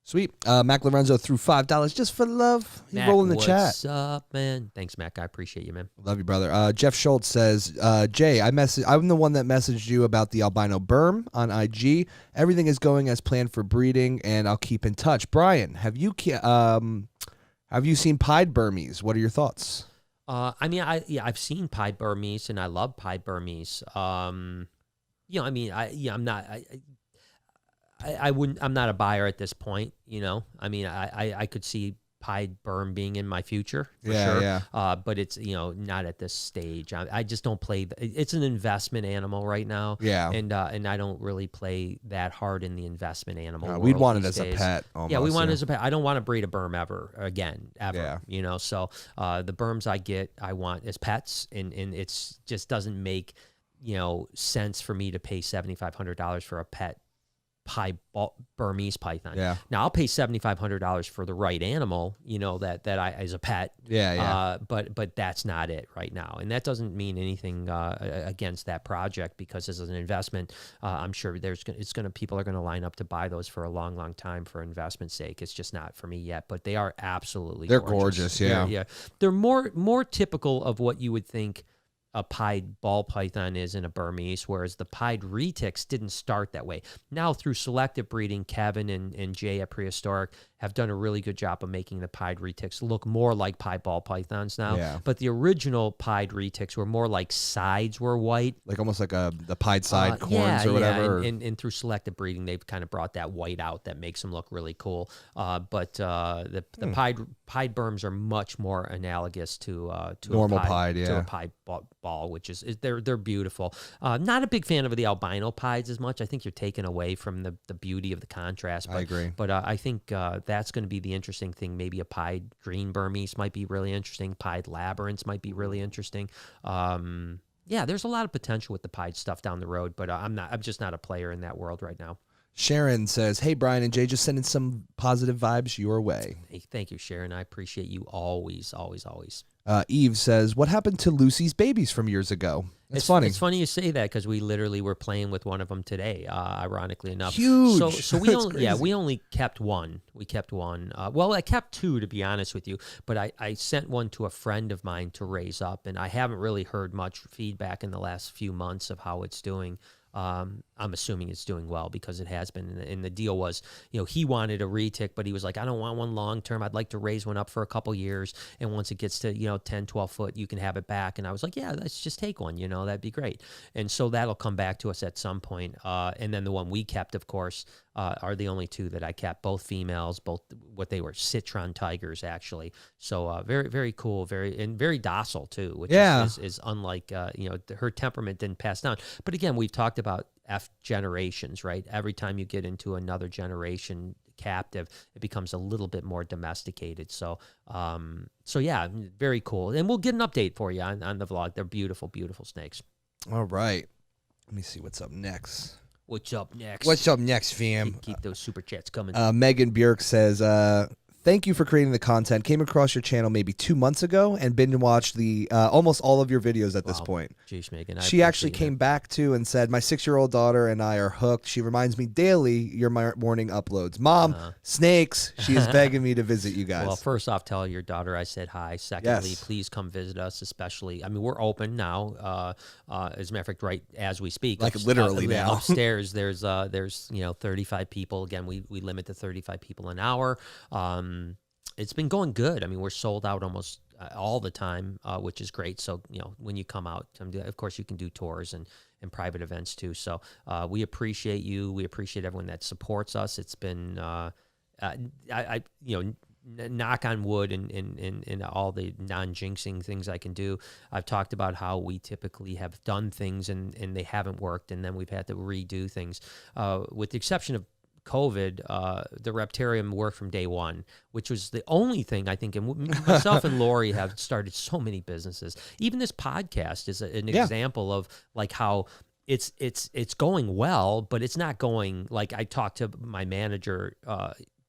Sweet. Mac Lorenzo threw $5 just for love. He Mac, rolling the chat. what's up, man? Thanks, Mac. I appreciate you, man. Love you, brother. Jeff Schultz says, Jay, I'm the one that messaged you about the albino berm on IG. Everything is going as planned for breeding, and I'll keep in touch. Brian, have you seen PIED Burmese? What are your thoughts? I've seen PIED Burmese, and I love PIED Burmese. I'm not a buyer at this point. I could see PIED Burm being in my future for sure. Yeah. But it's, not at this stage. I just don't play. It's an investment animal right now. Yeah. And I don't really play that hard in the investment animal world. We'd want it as days. a pet. Almost, yeah, we want it as a pet. I don't want to breed a Burm ever. Yeah. So the Burms I want as pets, and it's just doesn't make, sense for me to pay $7,500 for a pet Burmese python. Yeah. Now I'll pay $7,500 for the right animal, that I as a pet. Yeah. But that's not it right now, and that doesn't mean anything against that project, because as an investment, I'm sure people are gonna line up to buy those for a long, long time for investment sake. It's just not for me yet, but they are absolutely gorgeous. Yeah. They're more typical of what you would think a pied ball python is in a Burmese, whereas the pied retics didn't start that way. Now, through selective breeding, Kevin and Jay at Prehistoric have done a really good job of making the pied retics look more like pied ball pythons now. Yeah. But the original pied retics were more like sides were white. Like almost like the pied side corns or whatever. Yeah. And through selective breeding, they've kind of brought that white out that makes them look really cool. But the pied Burms are much more analogous to normal to a pied ball, which is they're beautiful. Not a big fan of the albino pieds as much. I think you're taken away from the beauty of the contrast. But, I agree. But I think that's going to be the interesting thing. Maybe a pied green Burmese might be really interesting. Pied labyrinths might be really interesting. Yeah, there's a lot of potential with the pied stuff down the road, but I'm just not a player in that world right now. Sharon says, hey, Brian and Jay, just sending some positive vibes your way. Hey, thank you, Sharon. I appreciate you always, always, always. Eve says, what happened to Lucy's babies from years ago? It's funny. It's funny you say that, because we literally were playing with one of them today, ironically enough. Huge. So we only kept one. We kept one. Well, I kept two, to be honest with you, but I sent one to a friend of mine to raise up, and I haven't really heard much feedback in the last few months of how it's doing. I'm assuming it's doing well, because it has been. And the deal was, he wanted a retic, but he was like, I don't want one long term. I'd like to raise one up for a couple years. And once it gets to, 10, 12 foot, you can have it back. And I was like, yeah, let's just take one, that'd be great. And so that'll come back to us at some point. And then the one we kept, of course, are the only two that I kept, both females, both what they were citron tigers, actually. So very, very cool, very docile too, which is unlike, her temperament didn't pass down. But again, we've talked about F generations, right? Every time you get into another generation captive, it becomes a little bit more domesticated. So yeah, very cool. And we'll get an update for you on the vlog. They're beautiful, beautiful snakes. All right. Let me see what's up next. What's up next? What's up next, fam? Keep those super chats coming. Megan Bjork says, thank you for creating the content. Came across your channel maybe 2 months ago and binge watched the almost all of your videos at this point. Jeez, Megan. She actually came back to and said, my 6-year-old daughter and I are hooked. She reminds me daily your morning uploads. Mom, snakes. She is begging me to visit you guys. Well, first off, tell your daughter I said hi. Secondly, please come visit us, especially. I mean, we're open now. As a matter of fact, right as we speak. Like literally now. Upstairs, there's 35 people. Again, we limit to 35 people an hour. It's been going good. I mean, we're sold out almost all the time, which is great. So, when you come out, of course, you can do tours and private events too. So we appreciate you. We appreciate everyone that supports us. It's been, knock on wood and all the non-jinxing things I can do. I've talked about how we typically have done things and they haven't worked, and then we've had to redo things. With the exception of COVID, the Reptarium worked from day one, which was the only thing I think, and myself and Lori have started so many businesses. Even this podcast is an example of like how it's going well, but it's not going like I talked to my manager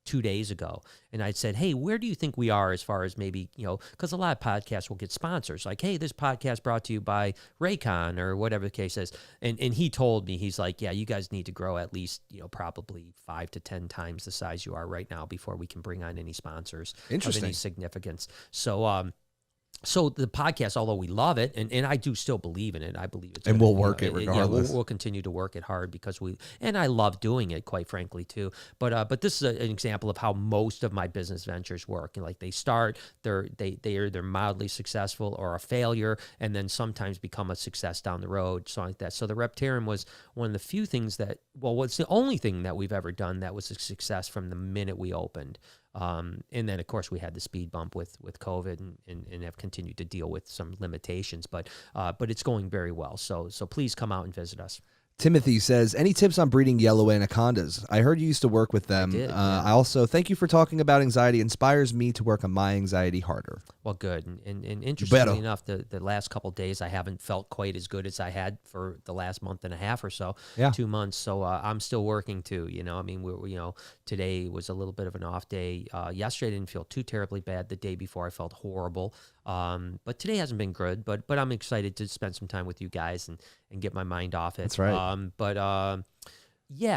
2 days ago, and I'd said, hey, where do you think we are as far as maybe, because a lot of podcasts will get sponsors, like, hey, this podcast brought to you by Raycon or whatever the case is. And he told me, he's like, yeah, you guys need to grow at least, probably 5 to 10 times the size you are right now before we can bring on any sponsors of any significance. So the podcast, although we love it, and I do still believe in it, I believe it's and we'll work it regardless. We'll continue to work it hard because I love doing it, quite frankly, too. But this is an example of how most of my business ventures work. Like they start, they're either mildly successful or a failure, and then sometimes become a success down the road, something like that. So the Reptarium was one of the few things what's the only thing that we've ever done that was a success from the minute we opened. And then, of course, we had the speed bump with COVID and have continued to deal with some limitations, but it's going very well. So please come out and visit us. Timothy says, any tips on breeding yellow anacondas? I heard you used to work with them. I did, I also thank you for talking about anxiety. Inspires me to work on my anxiety harder. Well, good. And interestingly enough, the last couple of days, I haven't felt quite as good as I had for the last month and a half or so, 2 months. So I'm still working too. I mean, today was a little bit of an off day. Yesterday I didn't feel too terribly bad. The day before I felt horrible. But today hasn't been good, but I'm excited to spend some time with you guys and get my mind off it. That's right.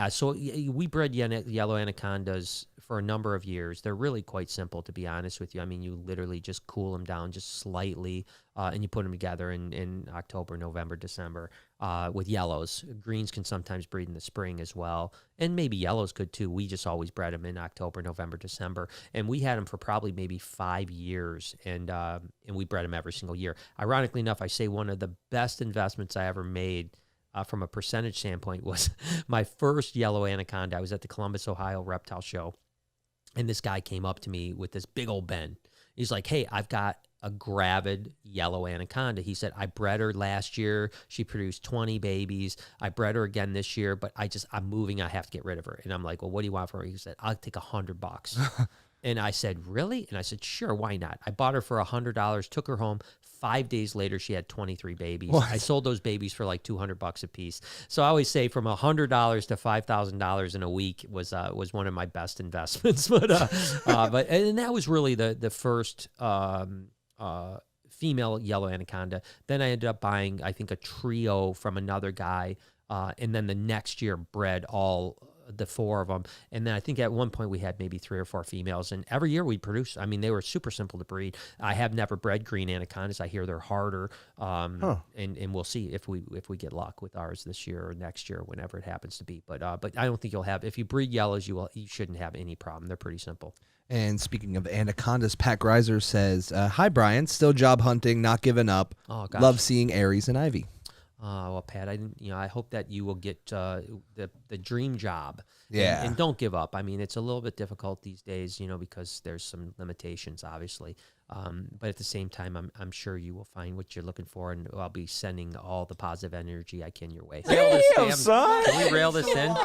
So we bred yellow anacondas for a number of years. They're really quite simple, to be honest with you. I mean, you literally just cool them down just slightly, and you put them together in October, November, December with yellows. Greens can sometimes breed in the spring as well, and maybe yellows could too. We just always bred them in October, November, December, and we had them for probably maybe 5 years, and we bred them every single year. Ironically enough, I say one of the best investments I ever made from a percentage standpoint was my first yellow anaconda. I was at the Columbus, Ohio reptile show, and this guy came up to me with this big old bin. He's like, hey, I've got a gravid yellow anaconda. He said, I bred her last year. She produced 20 babies. I bred her again this year, but I'm moving. I have to get rid of her. And I'm like, well, what do you want for her? He said, I'll take $100. And I said, really? And I said, sure, why not? I bought her for $100, took her home. 5 days later, she had 23 babies. What? I sold those babies for like $200 a piece. So I always say from $100 to $5,000 in a week was one of my best investments. But that was really the first female yellow anaconda. Then I ended up buying, I think, a trio from another guy, and then the next year bred all the 4 of them. And then I think at one point we had maybe 3 or 4 females, and every year we produced. I mean, they were super simple to breed. I have never bred green anacondas. I hear they're harder. And we'll see if we get luck with ours this year or next year, whenever it happens to be. But I don't think you'll have, if you breed yellows, you shouldn't have any problem. They're pretty simple. And speaking of anacondas, Pat Greiser says, hi, Brian. Still job hunting, not giving up. Oh, gosh. Love seeing Aries and Ivy. Well, Pat, I hope that you will get the dream job. Yeah. And don't give up. I mean, it's a little bit difficult these days, because there's some limitations, obviously. But at the same time, I'm sure you will find what you're looking for, and I'll be sending all the positive energy I can your way. Damn, son. Can we rail this in?